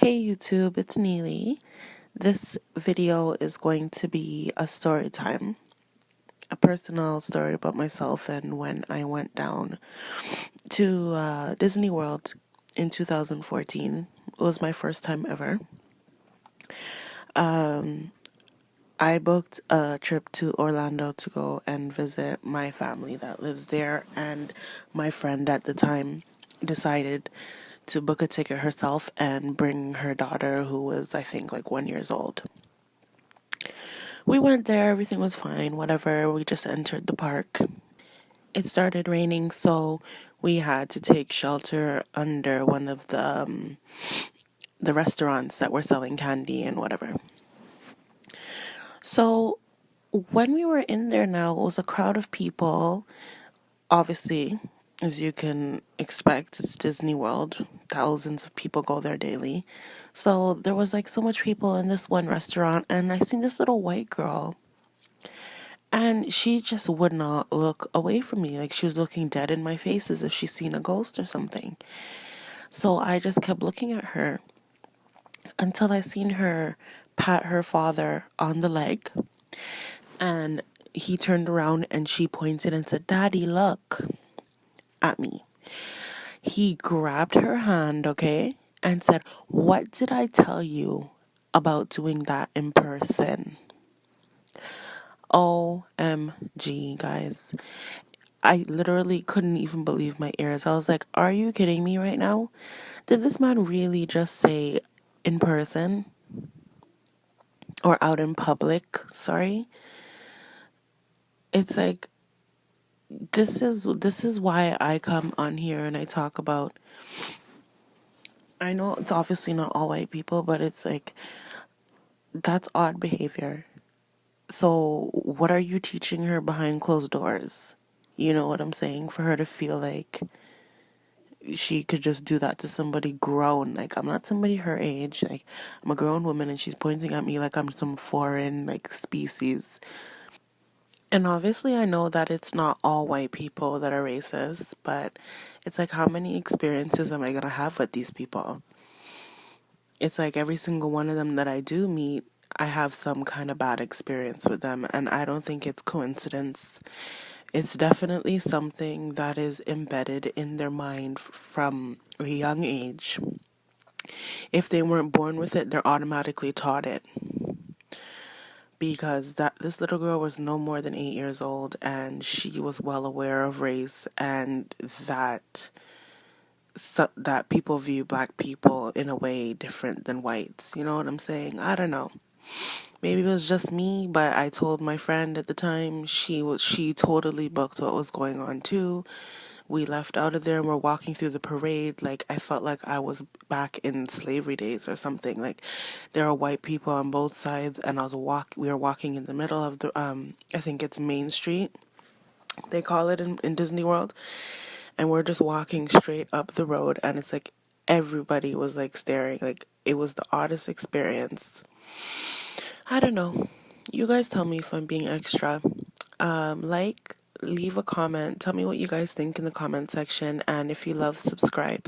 Hey YouTube, it's Neely. This video is going to be a story time, a personal story about myself and when I went down to Disney World in 2014. It was my first time ever. I booked a trip to Orlando to go and visit my family that lives there, and my friend at the time decided to book a ticket herself and bring her daughter, who was, I think, like 1 year old. We went there, everything was fine, whatever. We just entered the park. It started raining, so we had to take shelter under one of the restaurants that were selling candy and whatever. So when we were in there now, it was a crowd of people. Obviously, as you can expect, it's Disney World. Thousands of people go there daily. So there was like so much people in this one restaurant, and I seen this little white girl. And she just would not look away from me. Like she was looking dead in my face as if she's seen a ghost or something. So I just kept looking at her until I seen her pat her father on the leg. And he turned around and she pointed and said, "Daddy, look," at me. He grabbed her hand, okay, and said, "What did I tell you about doing that in person?" OMG, guys. I literally couldn't even believe my ears. I was like, are you kidding me right now? Did this man really just say in person or out in public? Sorry. It's like this is why I come on here and I talk about, I know it's obviously not all white people, but it's like that's odd behavior. So what are you teaching her behind closed doors? You know what I'm saying? For her to feel like she could just do that to somebody grown. Like, I'm not somebody her age. Like, I'm a grown woman and she's pointing at me like I'm some foreign, like, species. And obviously I know that it's not all white people that are racist, but it's like, how many experiences am I gonna have with these people? It's like every single one of them that I do meet, I have some kind of bad experience with them, and I don't think it's coincidence. It's definitely something that is embedded in their mind from a young age. If they weren't born with it, they're automatically taught it. Because this little girl was no more than 8 years old, and she was well aware of race and that people view black people in a way different than whites. You know what I'm saying? I don't know. Maybe it was just me, but I told my friend at the time, she totally booked what was going on too. We left out of there and we're walking through the parade. Like, I felt like I was back in slavery days or something. Like, there are white people on both sides, and we were walking in the middle of the I think it's Main Street, they call it in Disney World, and we're just walking straight up the road, and it's like everybody was like staring. Like, it was the oddest experience. I don't know. You guys tell me if I'm being extra. Leave a comment. Tell me what you guys think in the comment section. And if you love, subscribe.